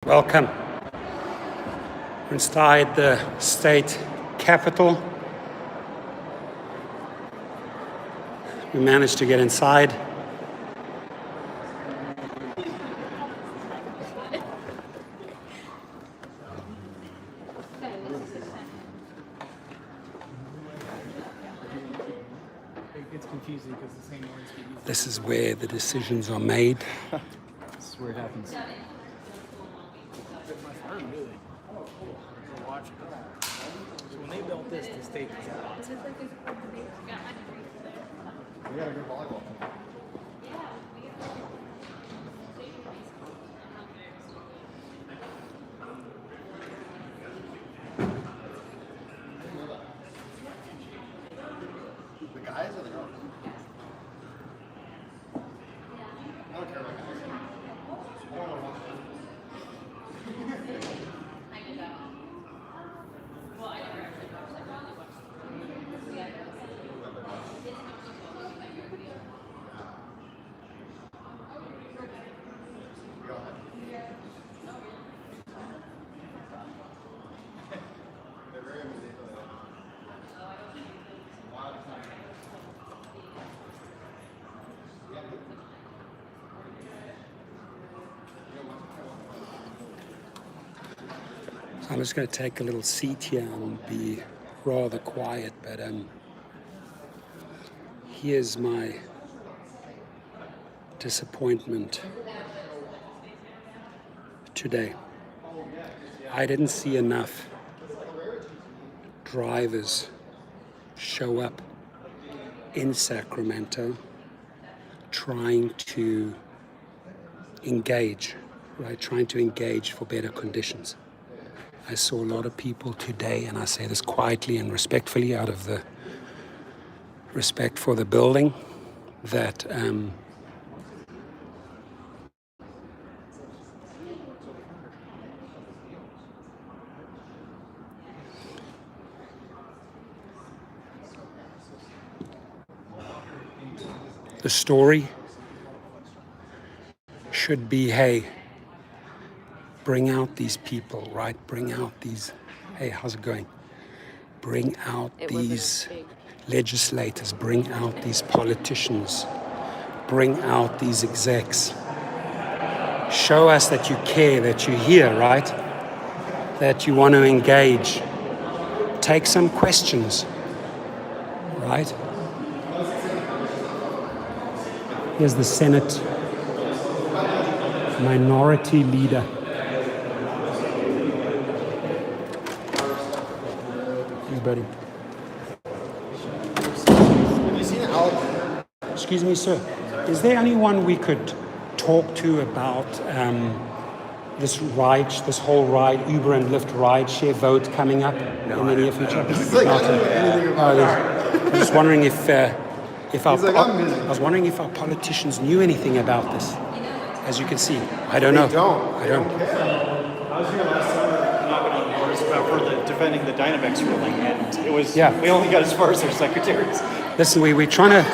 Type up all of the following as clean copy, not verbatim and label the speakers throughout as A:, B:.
A: Welcome. We're inside the state capitol. We managed to get inside.
B: It's confusing because the same words get used.
A: This is where the decisions are made.
B: This is where it happens. Really? Watch it. So when they built this, the state was out. We got a good volleyball team.
C: The guys or the girls? I don't care about guys.
A: So I'm just going to take a little seat here and be rather quiet, but here's my disappointment today. I didn't see enough drivers show up in Sacramento trying to engage, right? Trying to engage for better conditions. I saw a lot of people today, and I say this quietly and respectfully out of the respect for the building, that the story should be, hey, bring out these people, right? Bring out these, hey, how's it going? Bring out these legislators, bring out these politicians, bring out these execs. Show us that you care, that you're here, right? That you want to engage. Take some questions, right? Here's the Senate Minority Leader. Buddy.
C: Have you seen Alexander?
A: Excuse me, sir. Is there anyone we could talk to about this whole Uber and Lyft ride share vote coming up in the near future?
C: I don't know anything about it.
A: I was just wondering if our
C: I'm busy.
A: politicians knew anything about this. As you can see, I don't know.
C: They don't.
A: I don't.
D: I was here last summer knocking on doors for defending the Dynamex ruling, and it was we only got as far as their secretaries.
A: Listen, we're trying to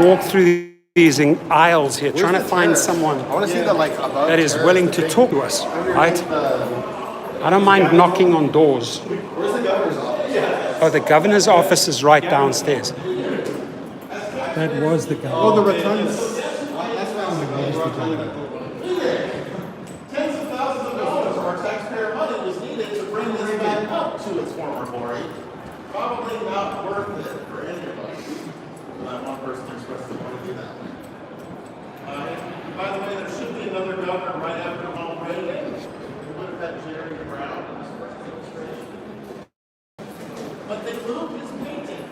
A: walk through these aisles here, trying to find someone
C: I want to see the above
A: that is willing to talk to us, right? I don't mind knocking on doors.
C: Where's the governor's office?
A: Oh, the governor's office is right downstairs. That was the governor.
C: Oh, the returns.
E: Tens of thousands of dollars of our taxpayer money was needed to bring this back up to its former glory. Probably not worth it for any of us. That one person expressed they want to do that. By the way, there should be another governor right after Ronald Reagan. We would have had Jerry Brown in his first administration. But they moved his painting.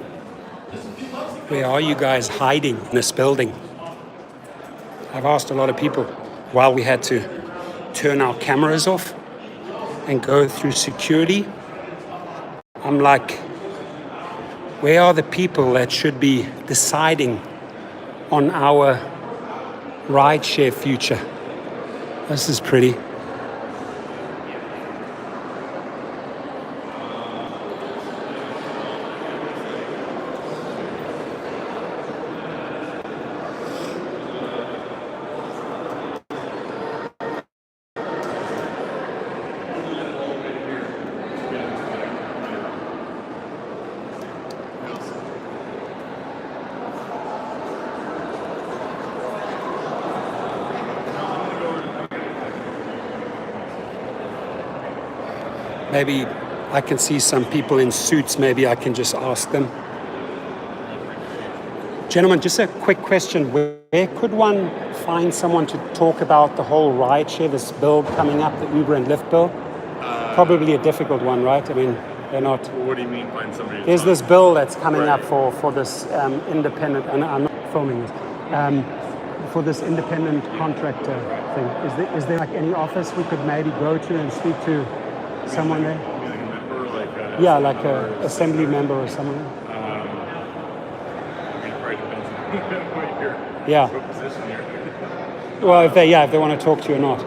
E: Just a few months ago.
A: Where are you guys hiding in this building? I've asked a lot of people while we had to turn our cameras off and go through security. I'm like, where are the people that should be deciding on our rideshare future? This is pretty. Maybe I can see some people in suits. Maybe I can just ask them. Gentlemen, just a quick question. Where could one find someone to talk about the whole rideshare, this bill coming up, the Uber and Lyft bill? Probably a difficult one, right? I mean, they're not.
F: What do you mean find somebody?
A: There's this bill that's coming up for this independent, and I'm not filming this, for this independent contractor thing. Is there like any office we could maybe go to and speak to someone there?
F: Like a member, like a,
A: Yeah, like an assembly member or someone.
F: I mean, it probably depends on what
A: Yeah.
F: what position you're in.
A: Well, if they want to talk to you or not.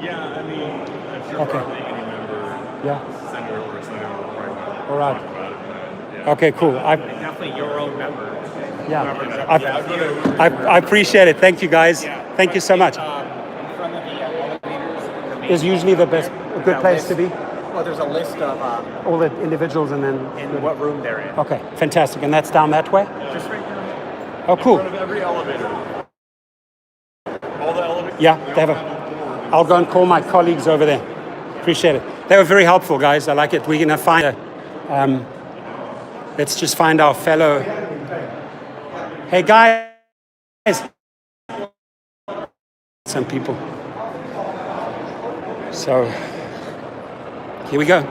F: Yeah, I mean, I'm sure
A: Okay.
F: probably any member,
A: Yeah.
F: senator or senator will probably want to
A: All right.
F: talk about it. Yeah.
A: Okay, cool.
B: Definitely your own member.
A: I appreciate it. Thank you, guys. Thank you so much.
B: In front of the elevators.
A: Is usually a good place to be.
B: Well, there's a list of
A: All the individuals and then.
B: in what room they're in.
A: Okay, fantastic. And that's down that way?
B: Just right down there.
A: Oh, cool.
F: In front of every elevator. All the elevators.
A: Yeah, they have a. I'll go and call my colleagues over there. Appreciate it. They were very helpful, guys. I like it. We're gonna find a. Let's just find our fellow. Hey, guys. Some people. So here we go.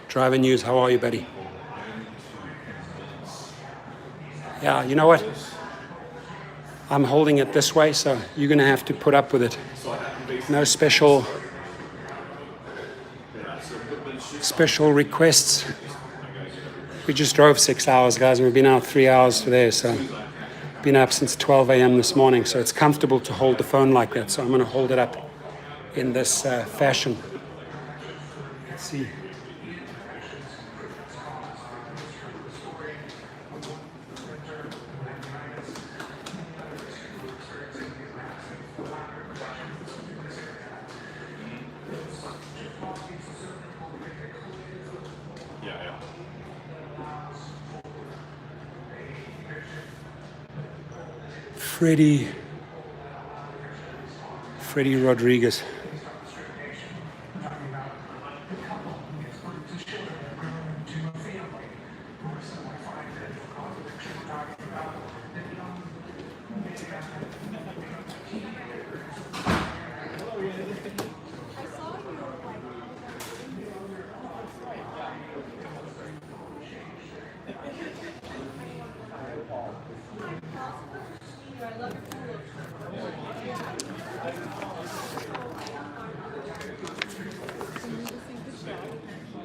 A: Driver News, how are you, buddy? Yeah, you know what? I'm holding it this way, so you're going to have to put up with it. No special requests. We just drove 6 hours, guys, and we've been out 3 hours today, so been up since 12 a.m. this morning, so it's comfortable to hold the phone like that, so I'm going to hold it up in this fashion. Let's see. Freddie Rodriguez.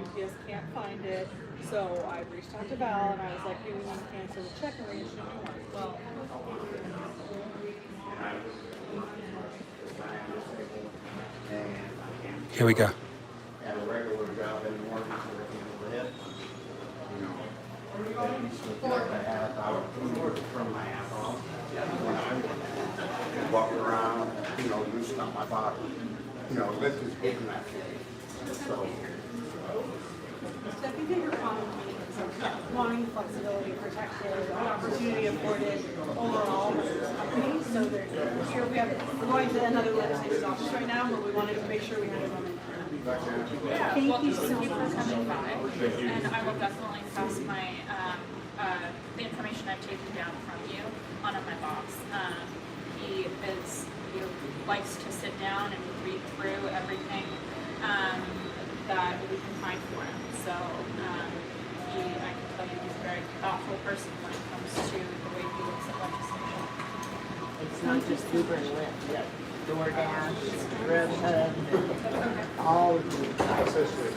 G: UPS can't find it, so I reached out to Val and I was like, hey, we want to cancel the check and we're going to issue a new one. Well,
A: Here we go.
C: Had a regular job in the morning, so they can overhead. You know, they used to like a half hour from my half off. When I walk around, you know, loosen up my body. You know, Lyft is big enough for me. So,
G: I think that you're wanting flexibility, protected, an opportunity afforded overall as a company. So we're going to another legislature's office right now, but we wanted to make sure we had a moment.
H: Thank you so much for coming by, and I will definitely pass my the information I've taken down from you on my boss. He likes to sit down and read through everything that we can find for him. So I can tell you he's a very thoughtful person when it comes to the way he looks at legislation.
I: It's not just Uber and Lyft, yeah. DoorDash, Grubhub, all of them.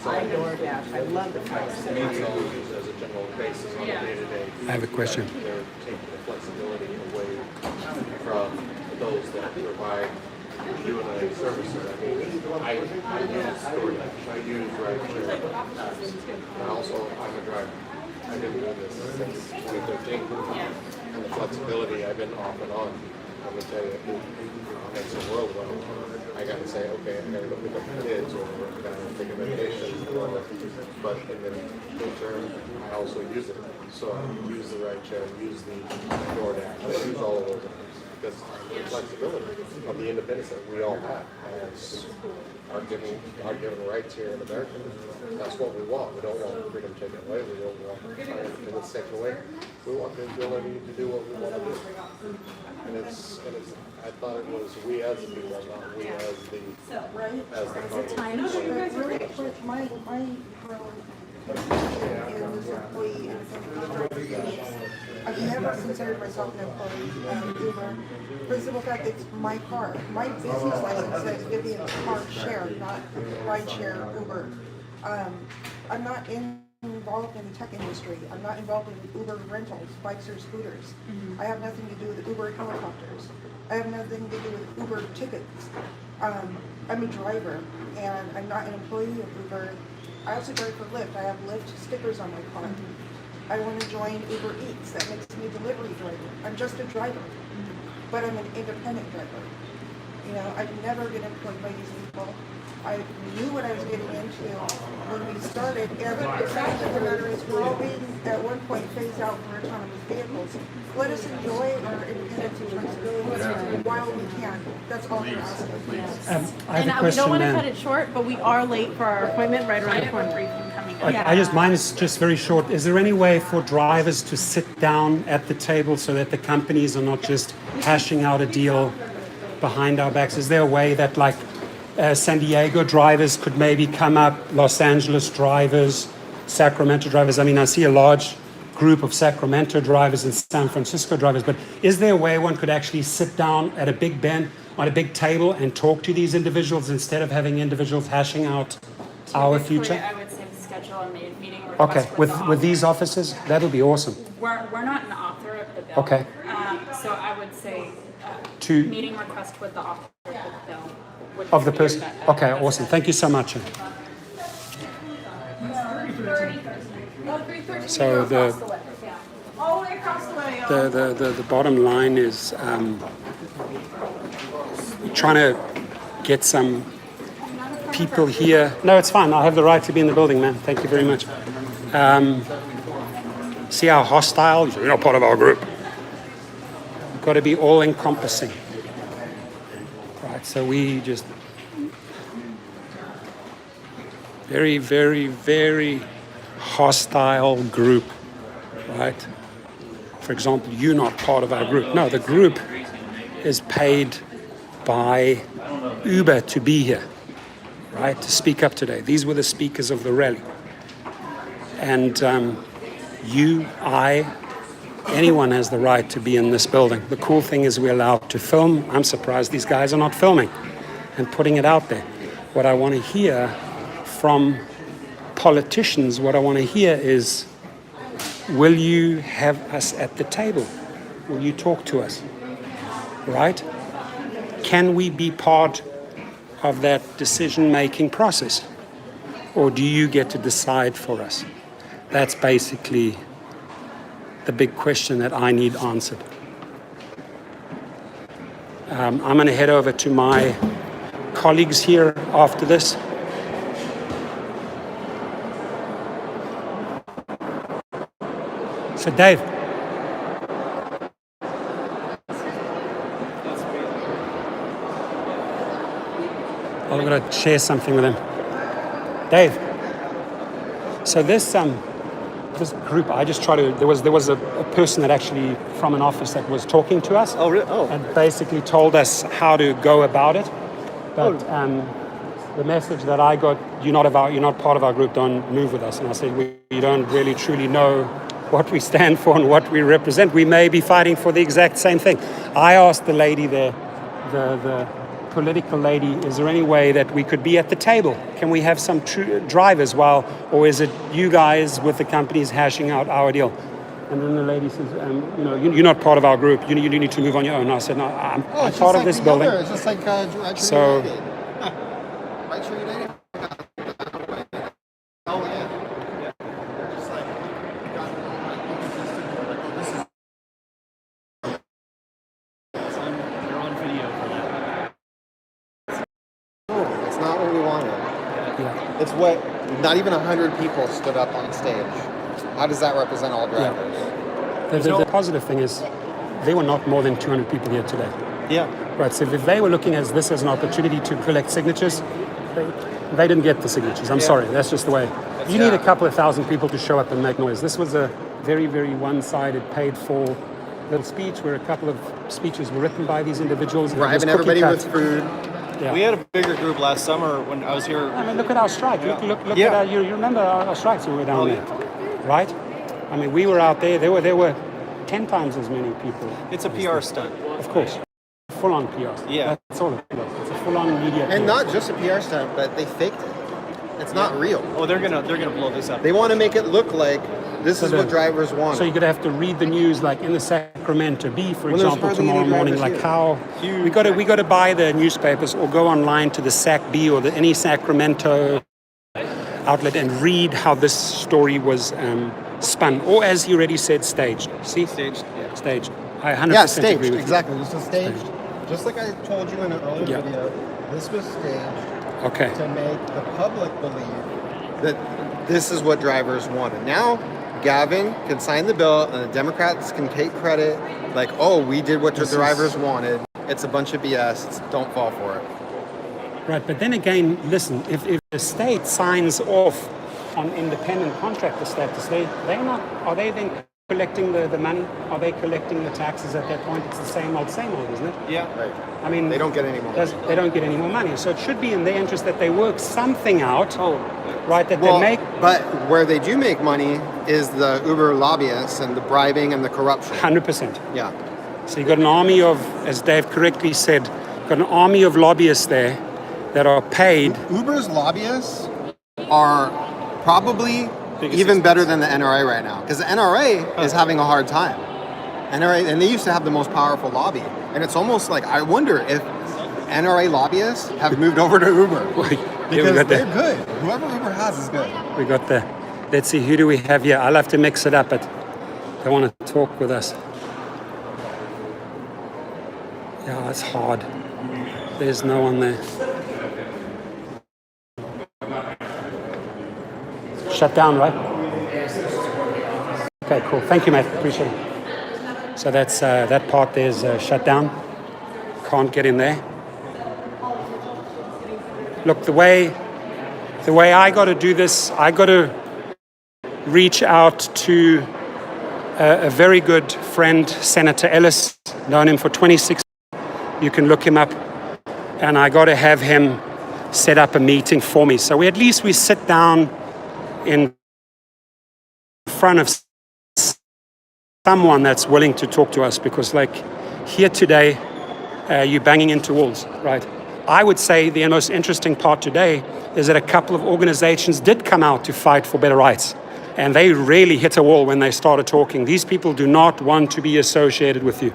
I: I DoorDash, I love the flexibility.
F: As a general basis on a day-to-day.
A: I have a question.
F: They're taking the flexibility away from those that provide you and a service. I mean, I use DoorDash, I use rideshare. And also, I'm a driver. I've been doing this since 2013. And the flexibility, I've been off and on. Let me tell you, it makes the world run. I gotta say, okay, I gotta go pick up the kids, or I gotta take a vacation, but in the midterm, I also use it. So I use the ride share, use the DoorDash, I use all of those because the flexibility of the independence that we all have as our given rights here in America. That's what we want. We don't want freedom taken away. We don't want our independence taken away. We want the ability to do what we want to do. And it's I thought it was we as the people, not we as the Congress.
J: Really quick, my is employee and I've never considered myself an employee Uber. For the simple fact it's my car. My business license says Vivian's car share, not ride share Uber. I'm not involved in the tech industry. I'm not involved in Uber rentals, bikes or scooters. I have nothing to do with Uber helicopters. I have nothing to do with Uber tickets. I'm a driver and I'm not an employee of Uber. I also drive for Lyft. I have Lyft stickers on my car. I want to join Uber Eats. That makes me a delivery driver. I'm just a driver, but I'm an independent driver. You know, I've never been employed by these people. I knew what I was getting into when we started. And the fact of the matter is we're all being, at one point, phased out for autonomous vehicles. Let us enjoy our independence and flexibility while we can. That's all we're asking.
A: I have a
G: We
A: question,
G: don't want to
A: ma'am.
G: cut it short, but we are late for our appointment right around the corner.
A: Mine is just very short. Is there any way for drivers to sit down at the table so that the companies are not just hashing out a deal behind our backs? Is there a way that, like, San Diego drivers could maybe come up, Los Angeles drivers, Sacramento drivers? I mean, I see a large group of Sacramento drivers and San Francisco drivers, but is there a way one could actually sit down at a big bench on a big table and talk to these individuals instead of having individuals hashing out our future?
H: I would say schedule a meeting request
A: Okay,
H: with
A: with these officers, that'll be awesome.
H: We're not an author of the bill.
A: Okay.
H: So I would say
A: To
H: meeting request with the author of the bill. would
A: of the
H: be your
A: person.
H: best-
A: Okay,
H: best
A: awesome.
H: bet.
A: Thank you so much. So
G: All the way across the way.
A: the bottom line is trying to get some people here. No, it's fine. I have the right to be in the building, man. Thank you very much. See how hostile? You're not part of our group. Got to be all encompassing. Right, so we just very, very, very hostile group, right? For example, you're not part of our group. No, the group is paid by Uber to be here, right? To speak up today. These were the speakers of the rally. And you, I, anyone has the right to be in this building. The cool thing is we're allowed to film. I'm surprised these guys are not filming and putting it out there. What I want to hear from politicians, what I want to hear is, will you have us at the table? Will you talk to us? Right? Can we be part of that decision-making process? Or do you get to decide for us? That's basically the big question that I need answered. I'm going to head over to my colleagues here after this. So Dave. I'm going to share something with him. Dave. So this group, I just try to. There was a person that actually from an office that was talking to us.
D: Oh, really? Oh.
A: And basically told us how to go about it. But the message that I got, you're not part of our group. Don't move with us. And I said, we don't really truly know what we stand for and what we represent. We may be fighting for the exact same thing. I asked the lady there, the political lady, is there any way that we could be at the table? Can we have some drivers or is it you guys with the companies hashing out our deal? And then the lady says, you're not part of our group. You need to move on your own. I said, no, I'm part of this building.
K: It's just like
A: So
F: It's what, not even 100 people stood up on stage. How does that represent all drivers?
A: The positive thing is there were not more than 200 people here today.
D: Yeah.
A: Right, so if they were looking at this as an opportunity to collect signatures, they didn't get the signatures. I'm sorry, that's just the way. You need a couple of thousand people to show up and make noise. This was a very, very one-sided, paid-for little speech where a couple of speeches were written by these individuals.
F: Bribing everybody with food.
A: Yeah.
D: We had a bigger group last summer when I was here.
A: I mean, look at our strike. Look
D: Yeah.
A: at our, you remember our strikes when we were down there, right? I mean, we were out there. There were 10 times as many people.
D: It's a PR stunt.
A: Of course. Full-on PR.
D: Yeah.
A: That's all it is. It's a full-on media
F: And
A: PR.
F: not just a PR stunt, but they faked it. It's not real.
D: Oh, they're gonna blow this up.
F: They want to make it look like this is what drivers want.
A: So you're gonna have to read the news like in the Sacramento Bee, for
F: Well, there's
A: example,
F: hardly
A: tomorrow
F: any
A: morning.
F: drivers
A: Like
F: here.
A: how we got to buy the newspapers or go online to the Sac Bee or any Sacramento outlet and read how this story was spun, or as he already said, staged. See,
D: Staged. Yeah.
A: staged. I 100%
F: Yeah,
A: agree
F: staged.
A: with you.
F: Exactly. This is staged. Just like I told you in an earlier
A: Yeah.
F: video, this was staged
A: Okay.
F: to make the public believe that this is what drivers wanted. Now, Gavin can sign the bill and the Democrats can take credit like, oh, we did what the drivers wanted. It's a bunch of BS. Don't fall for it.
A: Right, but then again, listen, if the state signs off on independent contractor status, are they then collecting the money? Are they collecting the taxes at that point? It's the same old, isn't it?
D: Yeah.
F: Right.
A: I mean,
F: They don't get any more money.
A: They don't get any more money. So it should be in their interest that they work something out,
D: Oh.
A: right, that
F: Well,
A: they make
F: but where they do make money is the Uber lobbyists and the bribing and the corruption.
A: 100%.
F: Yeah.
A: So you've got an army of, as Dave correctly said, got an army of lobbyists there that are paid.
F: Uber's lobbyists are probably even better than the NRA right now, because the NRA is having a hard time. NRA, and they used to have the most powerful lobby, and it's almost like I wonder if NRA lobbyists have moved over to Uber because they're good. Whoever Uber has is good.
A: We got the, let's see, who do we have here? I'll have to mix it up, but they want to talk with us. Yeah, it's hard. There's no one there. Shut down, right? Okay, cool. Thank you, mate. Appreciate it. So that's that part there's shut down. Can't get in there. Look, the way I got to do this, I got to reach out to a very good friend, Senator Ellis, known him for 26 years. You can look him up, and I got to have him set up a meeting for me. So at least we sit down in front of someone that's willing to talk to us, because like here today, you're banging into walls, right? I would say the most interesting part today is that a couple of organizations did come out to fight for better rights, and they really hit a wall when they started talking. These people do not want to be associated with you.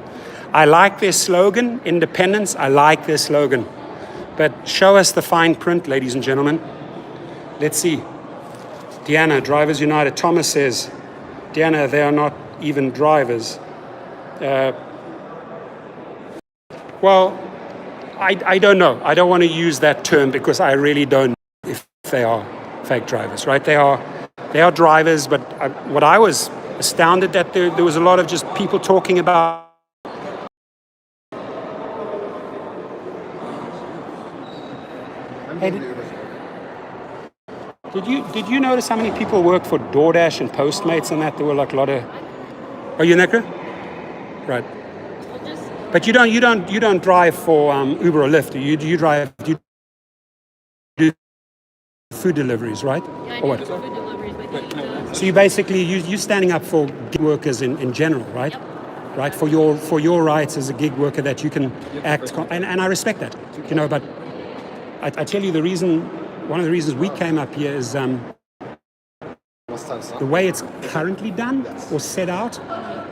A: I like their slogan, independence. I like their slogan, but show us the fine print, ladies and gentlemen. Let's see. Deanna, Drivers United. Thomas says, Deanna, they are not even drivers. Well, I don't know. I don't want to use that term because I really don't know if they are fake drivers, right? They are drivers, but what I was astounded that there was a lot of just people talking about. Hey, did you notice how many people work for DoorDash and Postmates and that? There were like a lot of. Are you in that group? Right. But you don't drive for Uber or Lyft. You do food deliveries, right?
H: Yeah, I
A: or
H: do food deliveries, but
A: So you basically you're standing up for gig workers in general, right?
H: Yep.
A: Right, for your rights as a gig worker, that you can act, and I respect that, you know. But I tell you, one of the reasons we came up here is the way it's currently done or set out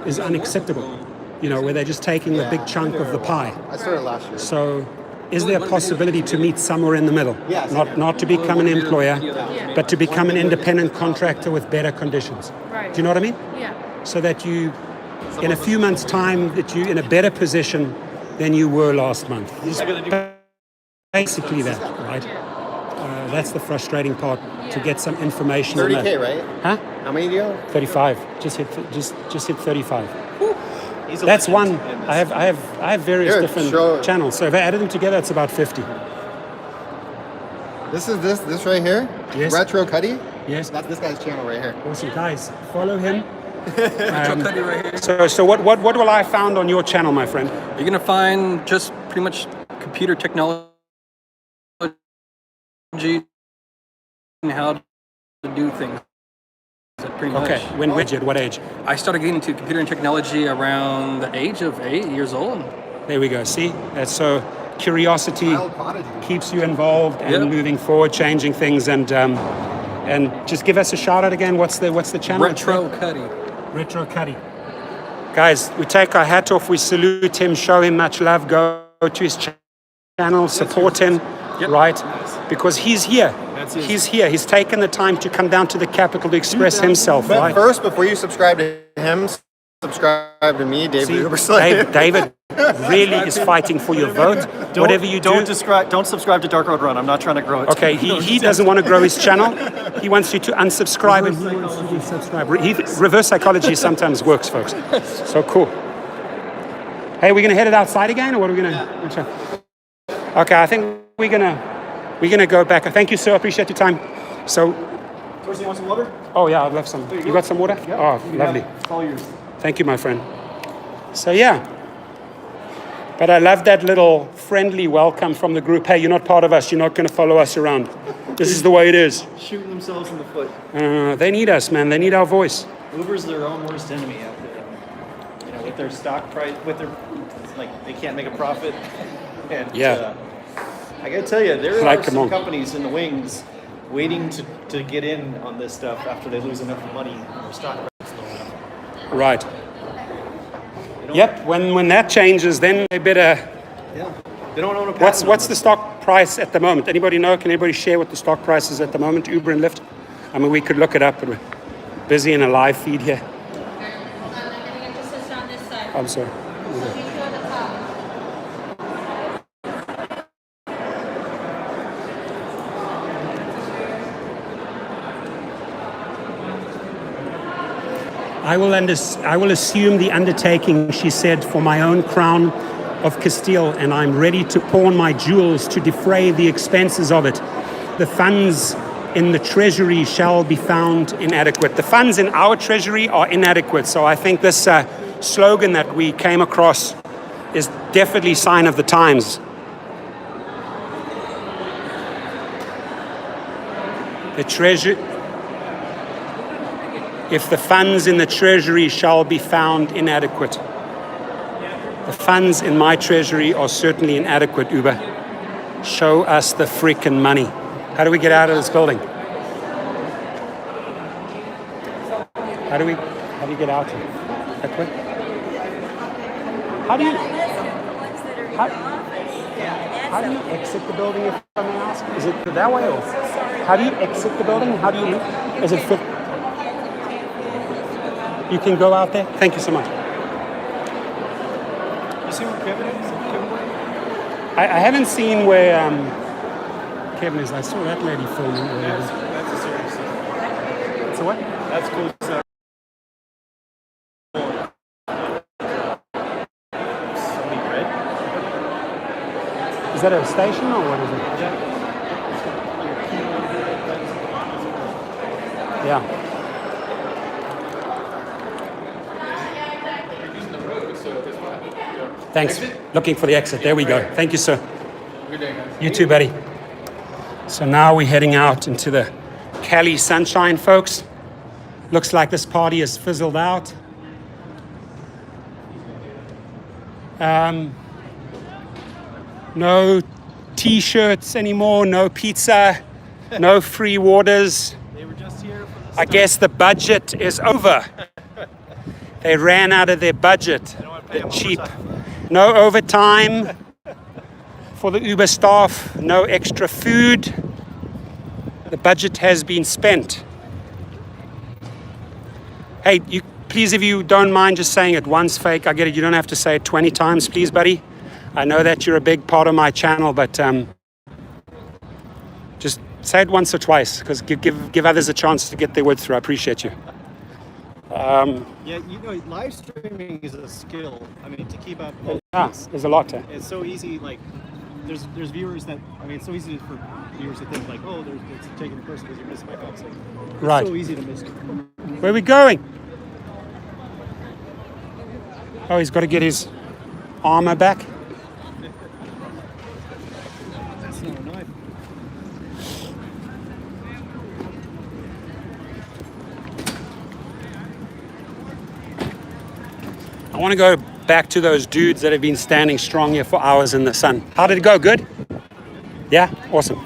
A: is unacceptable. You know, where they're just taking the big chunk of the pie.
F: I started last year.
A: So, is there a possibility to meet somewhere in the middle?
F: Yes.
A: Not to become an employer, but to become an independent contractor with better conditions.
H: Right.
A: Do you know what I mean?
H: Yeah.
A: So that you, in a few months' time, that you're in a better position than you were last month. Basically that, right? That's the frustrating part, to get some information. on
F: 30K,
A: that.
F: right?
A: Huh?
F: How many do you own?
A: 35. Just hit 35.
D: He's a
A: That's
D: legend
A: one.
D: in this.
A: I have various
F: Here,
A: different
F: show-
A: channels. So if I added them together, it's about 50.
F: This is this right here?
A: Yes.
F: Retro Cuddy?
A: Yes.
F: That's this guy's channel right here.
A: Awesome, guys. Follow him. So what will I found on your channel, my friend?
K: You're gonna find just pretty much computer technology and how to do things. Pretty much.
A: Okay. When at what age?
K: I started getting into computer and technology around the age of 8 years old.
A: There we go. See, that's so curiosity
F: Child prodigy.
A: keeps you involved and
K: Yep.
A: moving forward, changing things, and just give us a shout out again. What's the channel?
K: Retro Cuddy.
A: Retro Cuddy. Guys, we take our hat off. We salute him. Show him much love. Go to his channel. Support him.
K: Yep.
A: Right, because he's here.
D: That's his-
A: He's here. He's taken the time to come down to the capital to express himself.
F: But
A: Right.
F: first, before you subscribe to him, subscribe to me, David
A: See,
F: Uberslave.
A: David really is fighting for your vote. Whatever you do.
D: Don't subscribe to Dark Road Run. I'm not trying to grow it.
A: Okay, he doesn't want to grow his channel. He wants you to unsubscribe and he wants you to subscribe. Reverse psychology sometimes works, folks. So cool. Hey, we're gonna head it outside again, or what are we gonna? Okay, I think we're gonna go back. Thank you, sir. Appreciate your time. So,
D: Dorsey, you want some water?
A: oh yeah, I'd love some. You got some water? Oh, lovely.
D: It's all yours.
A: Thank you, my friend. So yeah. But I love that little friendly welcome from the group. Hey, you're not part of us. You're not going to follow us around. This is the way it is.
D: Shooting themselves in the foot.
A: They need us, man. They need our voice.
D: Uber's their own worst enemy out there. You know, with their stock price, with their, like, they can't make a profit. And
A: Yeah.
D: I gotta tell you, there
A: Like,
D: are
A: come
D: some
A: on.
D: companies in the wings waiting to get in on this stuff after they lose enough money and their stock price is low enough.
A: Right. Yep. When that changes, then they better.
D: Yeah. They don't own a patent on
A: What's
D: this.
A: the stock price at the moment? Anybody know? Can anybody share what the stock price is at the moment? Uber and Lyft. I mean, we could look it up, but we're busy in a live feed here. I'm sorry. I will assume the undertaking, she said, for my own crown of Castile, and I'm ready to pawn my jewels to defray the expenses of it. The funds in the treasury shall be found inadequate. The funds in our treasury are inadequate, so I think this slogan that we came across is definitely a sign of the times. The treasury... If the funds in the treasury shall be found inadequate. The funds in my treasury are certainly inadequate, Uber. Show us the freaking money. How do we get out of this building? How do you get out here? That way? How do you exit the building, if I may ask? Is it that way, or how do you exit the building? How do you leave? Is it fit? You can go out there. Thank you so much.
D: You see where Kevin is?
A: I haven't seen where Kevin is. I saw that lady filming earlier.
D: That's a serious thing.
A: So what?
D: That's cool. Something red?
A: Is that a station or what is it? Yeah. Thanks. Looking for the exit. There we go. Thank you, sir.
K: Good day, guys.
A: You too, buddy. So now we're heading out into the Cali sunshine, folks. Looks like this party has fizzled out. No t-shirts anymore, no pizza, no free waters.
D: They were just here for the
A: I guess the budget is over. They ran out of their budget. They're cheap. No overtime for the Uber staff, no extra food. The budget has been spent. Hey, please, if you don't mind just saying it once, Fake, I get it. You don't have to say it 20 times, please, buddy. I know that you're a big part of my channel, but just Say it once or twice, because give others a chance to get their word through. I appreciate you.
D: Yeah, you know, live streaming is a skill. I mean, to keep up.
A: There's a lot.
D: It's so easy. Like, there's viewers that, I mean, it's so easy for viewers to think like, oh, it's taking a person because you missed my comments. It's
A: Right.
D: so easy to miss.
A: Where are we going? Oh, he's got to get his armor back.
D: That's not a knife.
A: I want to go back to those dudes that have been standing strong here for hours in the sun. How did it go? Good? Yeah? Awesome.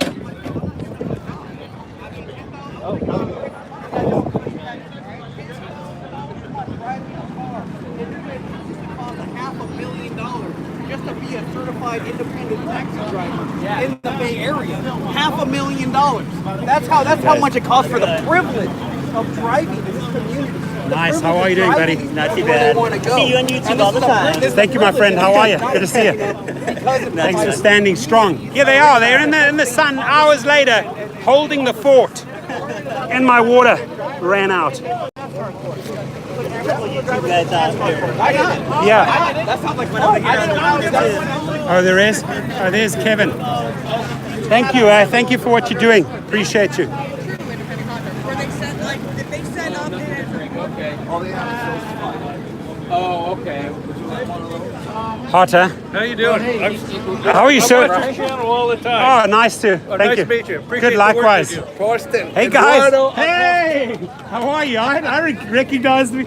B: $500,000 just to be a certified independent taxi driver in the Bay Area. $500,000. That's how much it costs for the privilege of driving in this community.
A: Nice. How are you doing, buddy?
B: Not too bad. See you on YouTube all the time.
A: Thank you, my friend. How are you? Good to see you. Thanks for standing strong. Here they are. They're in the sun hours later, holding the fort. And my water ran out. Yeah.
B: That sounds like when I
A: Oh, there is? Oh, there's Kevin. Thank you. Thank you for what you're doing. Appreciate you.
B: Oh, okay.
A: Hotter.
L: How you doing?
A: How are you, sir?
L: I watch your channel all the time.
A: Oh, nice to. Thank
L: nice
A: you.
L: to meet you. Appreciate
A: Good,
L: the work
A: likewise.
L: you do. Torsten.
A: Hey, guys.
L: Eduardo.
A: Hey. How are you? I recognize me.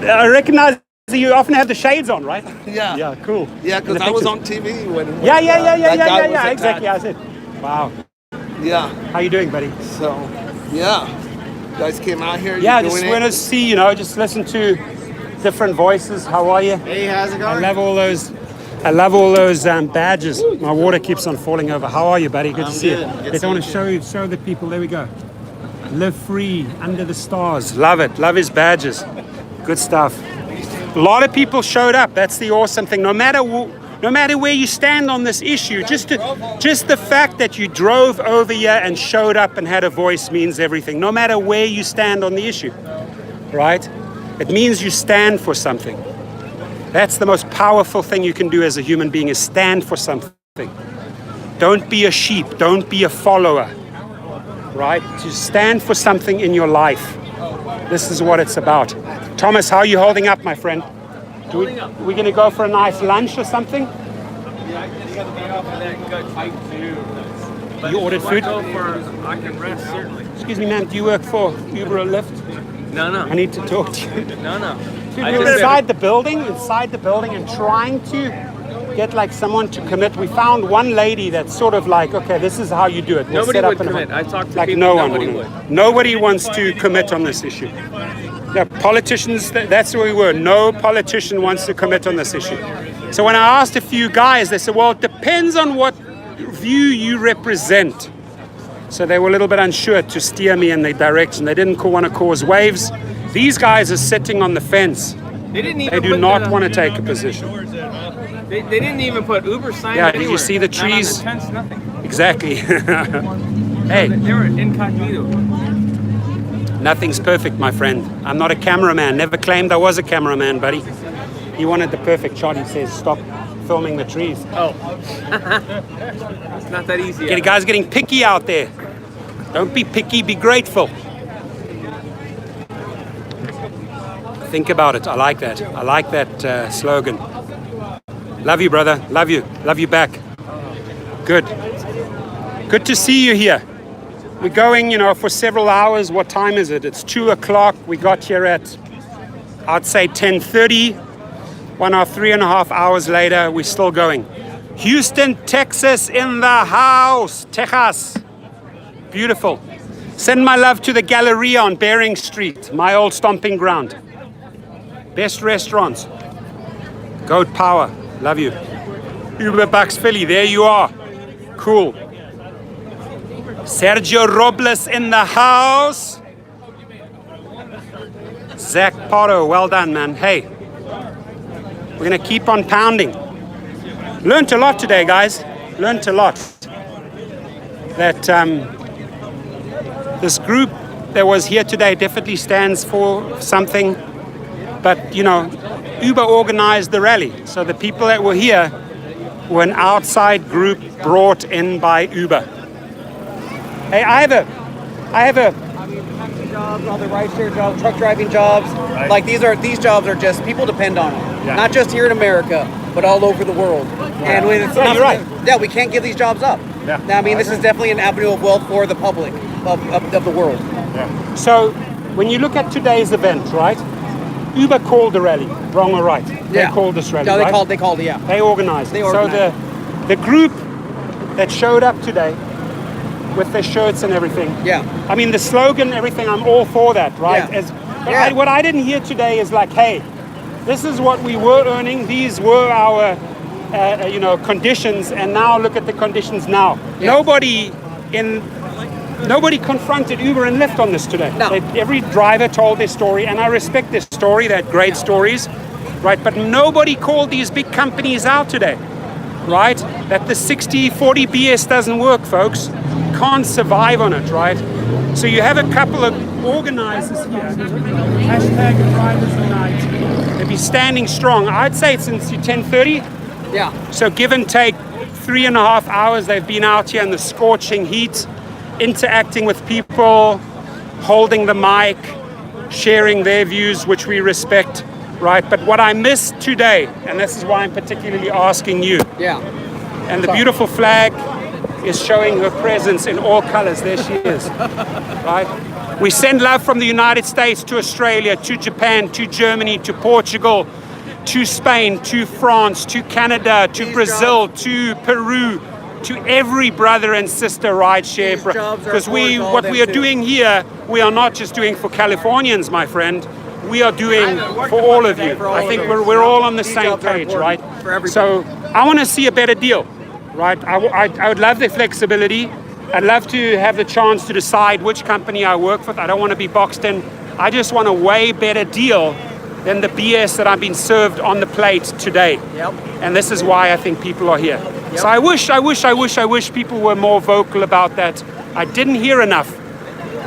A: I recognize you often have the shades on, right?
L: Yeah.
A: Yeah, cool.
L: Yeah, because
A: And the
L: I was
A: pictures.
L: on TV when.
A: Yeah.
L: that guy was attacked.
A: Exactly. I said. Wow.
L: Yeah.
A: How you doing, buddy?
L: So, yeah. You guys came out here.
A: Yeah,
L: you're
A: just
L: doing
A: want to see, just listen to different voices. How are you?
D: Hey, how's it going?
A: I love all those badges. My water keeps on falling over. How are you, buddy? Good to see
D: good.
A: you.
D: Good
A: If I want to show the people, there we go. Live free, under the stars. Love it. Love his badges. Good stuff. A lot of people showed up. That's the awesome thing. No matter where you stand on this issue, just the fact that you drove over here and showed up and had a voice means everything. No matter where you stand on the issue, right? It means you stand for something. That's the most powerful thing you can do as a human being, is stand for something. Don't be a sheep. Don't be a follower, right? To stand for something in your life. This is what it's about. Thomas, how are you holding up, my friend? We're going to go for a nice lunch or something?
L: Yeah, I got to be off of that gut fight too. But
A: You ordered food?
L: I can rest, certainly.
A: Excuse me, man, do you work for Uber or Lyft?
L: No.
A: I need to talk to you.
L: No.
A: Dude, we're inside the building and trying to get like someone to commit. We found one lady that's sort of like, okay, this is how you do it. We'll
L: Nobody
A: set up
L: would commit. I talked to
A: like
L: people,
A: no one
L: nobody
A: would. Nobody wants to commit on this issue. The politicians, that's where we were. No politician wants to commit on this issue. So when I asked a few guys, they said, well, it depends on what view you represent. So they were a little bit unsure to steer me in the direction. They didn't want to cause waves. These guys are sitting on the fence. They do not want to take a position.
L: They didn't even put Uber signs
A: Yeah,
L: anywhere.
A: did you see the
L: Not on
A: trees?
L: the tents, nothing.
A: Exactly. Hey,
L: They were incognito.
A: nothing's perfect, my friend. I'm not a cameraman. Never claimed I was a cameraman, buddy. He wanted the perfect shot. He says, stop filming the trees.
L: Oh. It's not that easy.
A: You guys getting picky out there. Don't be picky, be grateful. Think about it. I like that. I like that slogan. Love you, brother. Love you. Love you back. Good. Good to see you here. We're going, for several hours. What time is it? It's 2 o'clock. We got here at, I'd say 10:30. 3.5 hours later, we're still going. Houston, Texas in the house. Texas. Beautiful. Send my love to the Galleria on Bering Street, my old stomping ground. Best restaurants. Goat Power. Love you. Uber Bucks Philly. There you are. Cool. Sergio Robles in the house. Zach Potto. Well done, man. Hey, we're going to keep on pounding. Learned a lot today, guys. Learned a lot. That this group that was here today definitely stands for something. But, you know, Uber organized the rally. So the people that were here were an outside group brought in by Uber. Hey, I have a
B: jobs, all the rideshare jobs, truck driving jobs. Right. Like these jobs are just, people depend on them. Yeah. Not just here in America, but all over the world. Yeah. And when it's
A: you're right.
B: Yeah, we can't give these jobs up. Yeah. I mean, this is definitely an avenue of wealth for the public of the world. Yeah.
A: So when you look at today's event, right? Uber called the rally, wrong or right? They called this rally.
B: No, they
A: right?
B: called it, yeah.
A: They organized it. So the group that showed up today with their shirts and everything. Yeah. I mean, the slogan, everything, I'm all for that, right? Yeah. What I didn't hear today is like, hey, this is what we were earning. These were our, conditions, and now look at the conditions now. Yeah. Nobody confronted Uber and Lyft on this today. No. Every driver told their story, and I respect their story. They're great stories, right? But nobody called these big companies out today, right? That the 60-40 BS doesn't work, folks. Can't survive on it, right? So you have a couple of organizers here. Hashtag drivers unite. They'll be standing strong. I'd say since 10:30. Yeah. So give and take 3.5 hours they've been out here in the scorching heat, interacting with people, holding the mic, sharing their views, which we respect, right? But what I missed today, and this is why I'm particularly asking you. Yeah. And the beautiful flag is showing her presence in all colors. There she is, right? We send love from the United States to Australia, to Japan, to Germany, to Portugal, to Spain, to France, to Canada, to Brazil, to Peru, to every brother and sister rideshare. Because what we are doing here, we are not just doing for Californians, my friend. We are doing for all of you. I think we're all on the same page, right? So I want to see a better deal, right? I would love the flexibility. I'd love to have the chance to decide which company I work with. I don't want to be boxed in. I just want a way better deal than the BS that I've been served on the plate today. Yep. And this is why I think people are here. Yep. So I wish people were more vocal about that. I didn't hear enough.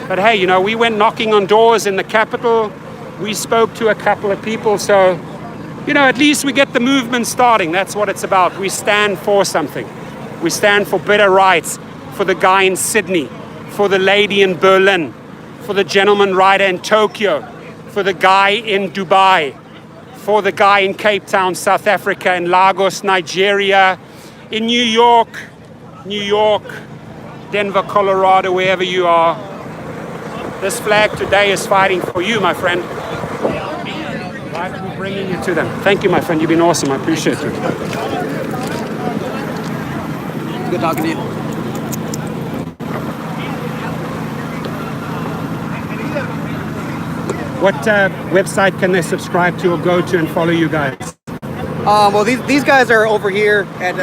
A: But hey, we went knocking on doors in the capital. We spoke to a couple of people. So, at least we get the movement starting. That's what it's about. We stand for something. We stand for better rights for the guy in Sydney, for the lady in Berlin, for the gentleman rider in Tokyo, for the guy in Dubai, for the guy in Cape Town, South Africa, in Lagos, Nigeria, in New York, Denver, Colorado, wherever you are. This flag today is fighting for you, my friend. Right, we're bringing you to them. Thank you, my friend. You've been awesome. I appreciate you.
B: Good talking to you.
A: What website can they subscribe to or go to and follow you guys?
B: Well, these guys are over here at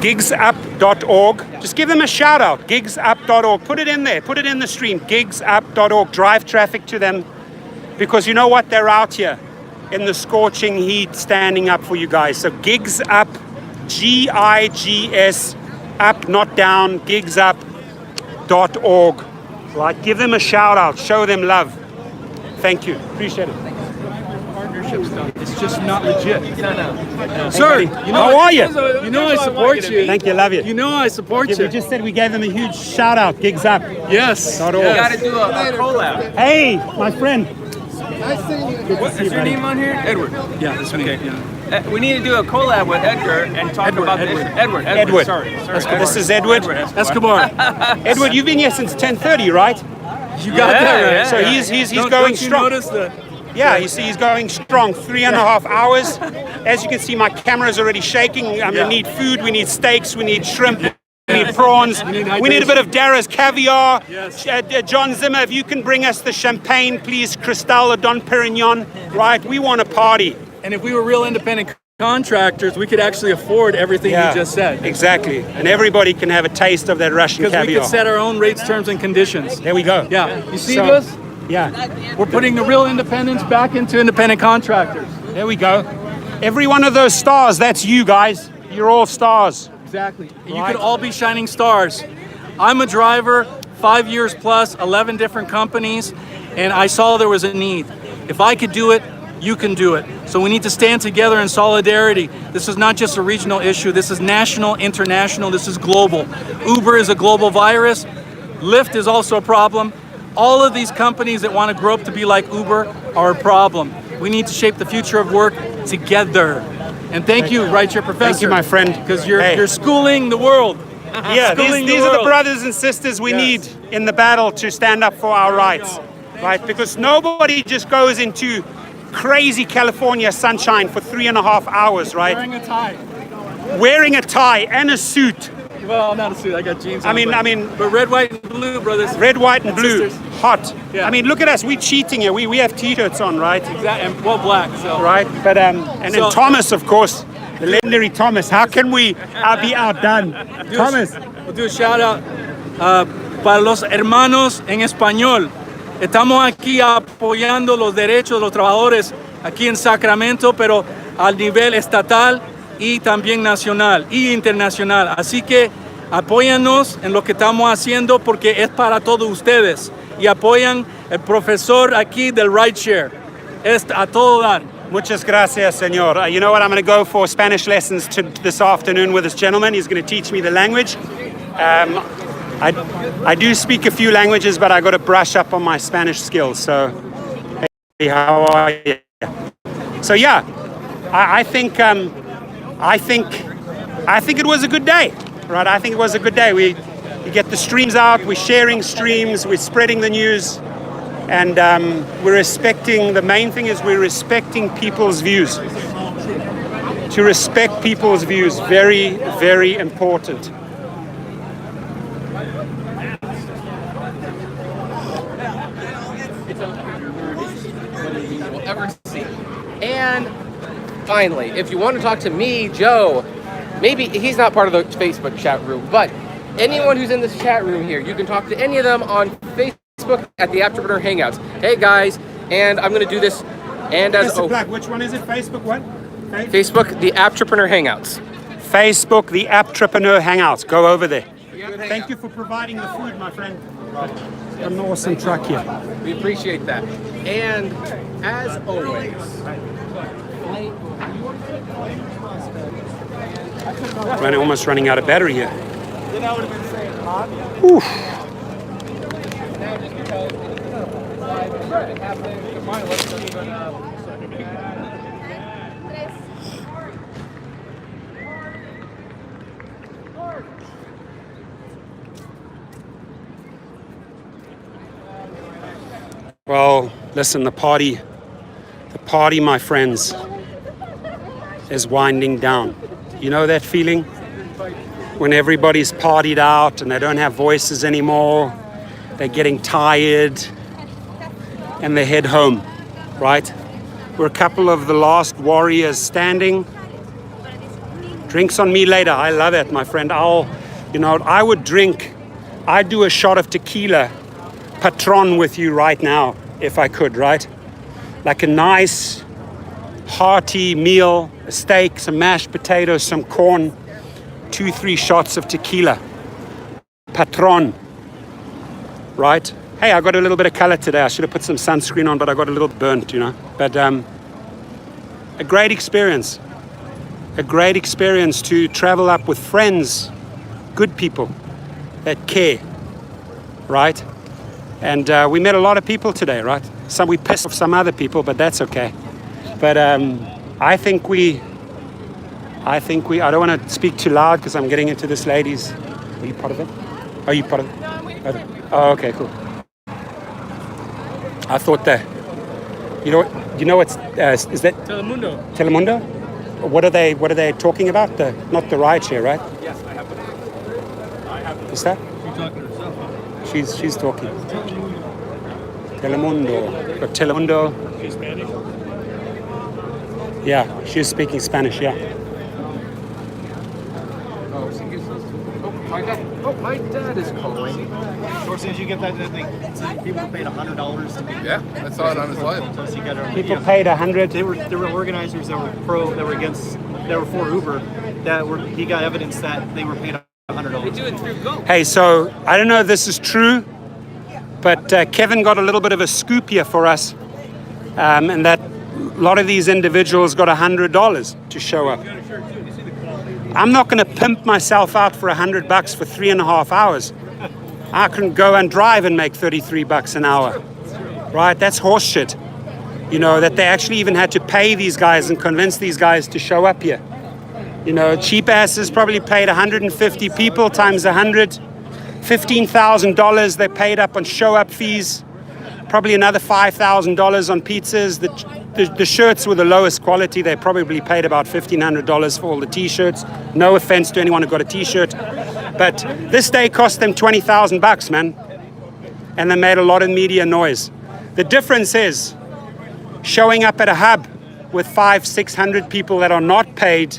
A: GigsUp.org. Just give them a shout out. GigsUp.org. Put it in there. Put it in the stream. GigsUp.org. Drive traffic to them, because you know what? They're out here in the scorching heat standing up for you guys. So GigsUp, GIGS, up, not down, GigsUp.org. Right? Give them a shout out. Show them love. Thank you. Appreciate it.
L: Partnership stuff. It's just not legit.
A: No.
L: Sir,
A: how are you?
L: You know I support you.
A: Thank you. Love you.
L: You know I support you.
A: We just said we gave them a huge shout out. Gigs Up.
L: Yes.
A: You
L: got to do a collab.
A: Hey, my friend.
L: What is your name on here? Edward. Yeah, that's okay. Yeah. We need to do a collab with Edgar and talk about this. Edward. Sorry.
A: This is Edward Escobar. Edward, you've been here since 10:30, right?
L: You got that right.
A: So he's going strong. Yeah, you see, he's going strong. 3.5 hours. As you can see, my camera's already shaking. We need food. We need steaks. We need shrimp. We need prawns. We need a bit of Dara's caviar. Yes. John Zimmer, if you can bring us the champagne, please, Cristal or Don Perignon. Right? We want a party.
L: And if we were real independent contractors, we could actually afford everything you just said.
A: Exactly. And everybody can have a taste of that Russian caviar.
L: Because we could set our own rates, terms, and conditions.
A: There we go.
L: Yeah. You see this?
A: Yeah.
L: We're putting the real independents back into independent contractors.
A: There we go. Every one of those stars, that's you guys. You're all stars.
L: Exactly. Right. You could all be shining stars. I'm a driver
K: 5 years plus, 11 different companies, and I saw there was a need. If I could do it, you can do it. So we need to stand together in solidarity. This is not just a regional issue. This is national, international. This is global. Uber is a global virus. Lyft is also a problem. All of these companies that want to grow up to be like Uber are a problem. We need to shape the future of work together. And thank you, Rideshare Professor.
A: Thank you, my friend.
K: Because you're schooling the world.
A: Yeah, these are the brothers and sisters we need in the battle to stand up for our rights, right? Because nobody just goes into crazy California sunshine for 3.5 hours, right?
K: Wearing a tie.
A: Wearing a tie and a suit.
K: Well, not a suit. I got jeans on.
A: I mean,
K: but red, white, and blue, brothers.
A: Red, white, and blue.
K: Sisters.
A: Hot.
K: Yeah.
A: I mean, look at us. We're cheating here. We have t-shirts on, right?
K: Exactly. And well, black. So.
A: Right. But and then Thomas, of course, the legendary Thomas. How can we be outdone? Thomas.
K: We'll do a shout out para los hermanos en español. Estamos aquí apoyando los derechos de los trabajadores aquí en Sacramento, pero al nivel estatal y también nacional y internacional. Así que apóyanos en lo que estamos haciendo porque es para todos ustedes. Y apoyan el profesor aquí del rideshare. Es a todo dar.
A: Muchas gracias, señor. You know what? I'm going to go for Spanish lessons this afternoon with this gentleman. He's going to teach me the language. I do speak a few languages, but I got to brush up on my Spanish skills. So, hey, how are you? So yeah, I think it was a good day, right? I think it was a good day. We get the streams out, we're sharing streams, we're spreading the news, and we're respecting. The main thing is we're respecting people's views. To respect people's views, very, very important.
M: Will ever see. And finally, if you want to talk to me, Joe, maybe he's not part of the Facebook chat room, but anyone who's in this chat room here, you can talk to any of them on Facebook at the Entrepreneur Hangouts. Hey guys, and I'm going to do this. And as
A: which one is it? Facebook what?
M: Facebook, the Entrepreneur Hangouts.
A: Facebook, the Entrepreneur Hangouts. Go over there. Thank you for providing the food, my friend. An awesome truck here.
M: We appreciate that. And as always,
A: we're almost running out of battery here. Oof. Well, listen, the party, my friends, is winding down. You know that feeling? When everybody's partied out and they don't have voices anymore, they're getting tired, and they head home, right? We're a couple of the last warriors standing. Drinks on me later. I love it, my friend. I would drink. I'd do a shot of tequila Patron with you right now, if I could, right? Like a nice, hearty meal, a steak, some mashed potatoes, some corn, 2-3 shots of tequila. Patron, right? Hey, I got a little bit of color today. I should have put some sunscreen on, but I got a little burnt, you know. But a great experience. A great experience to travel up with friends, good people that care, right? And we met a lot of people today, right? We pissed off some other people, but that's okay. But I think we, I don't want to speak too loud because I'm getting into this lady's. Are you part of it? Are you part of it? No, I'm waiting for you. Oh, okay, cool. I thought that, you know what's, is that?
K: Telemundo.
A: Telemundo? What are they talking about? Not the rideshare, right?
K: Yes, I have it.
A: Is that?
K: She's talking to herself.
A: She's talking. Telemundo. Got Telemundo.
K: She's Spanish?
A: Yeah, she's speaking Spanish, yeah.
M: My dad is calling.
D: So as soon as you get that thing, people paid $100.
F: Yeah, I saw it on his live.
D: So you got
A: People paid $100.
D: There were organizers that were for Uber, he got evidence that they were paid
L: They do it through Go.
A: Hey, so I don't know if this is true, but Kevin got a little bit of a scoop here for us, and that a lot of these individuals got $100 to show up. I'm not going to pimp myself out for $100 for 3.5 hours. I can go and drive and make $33 an hour, right? That's horse shit. You know, that they actually even had to pay these guys and convince these guys to show up here. You know, cheap asses probably paid 150 people times 100, $15,000 they paid up on show-up fees, probably another $5,000 on pizzas. The shirts were the lowest quality. They probably paid about $1,500 for all the t-shirts. No offense to anyone who got a t-shirt. But this day cost them $20,000, man. And they made a lot of media noise. The difference is showing up at a hub with 500-600 people that are not paid,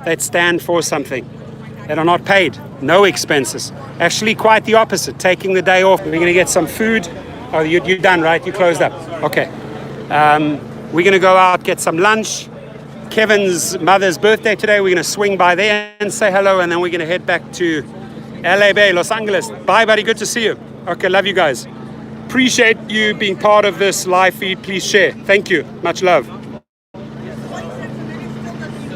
A: that stand for something, that are not paid, no expenses. Actually, quite the opposite, taking the day off. We're going to get some food. Oh, you're done, right? You closed up. Okay. We're going to go out, get some lunch. Kevin's mother's birthday today. We're going to swing by there and say hello, and then we're going to head back to LA Bay, Los Angeles. Bye, buddy. Good to see you. Okay, love you guys. Appreciate you being part of this live feed. Please share. Thank you. Much love.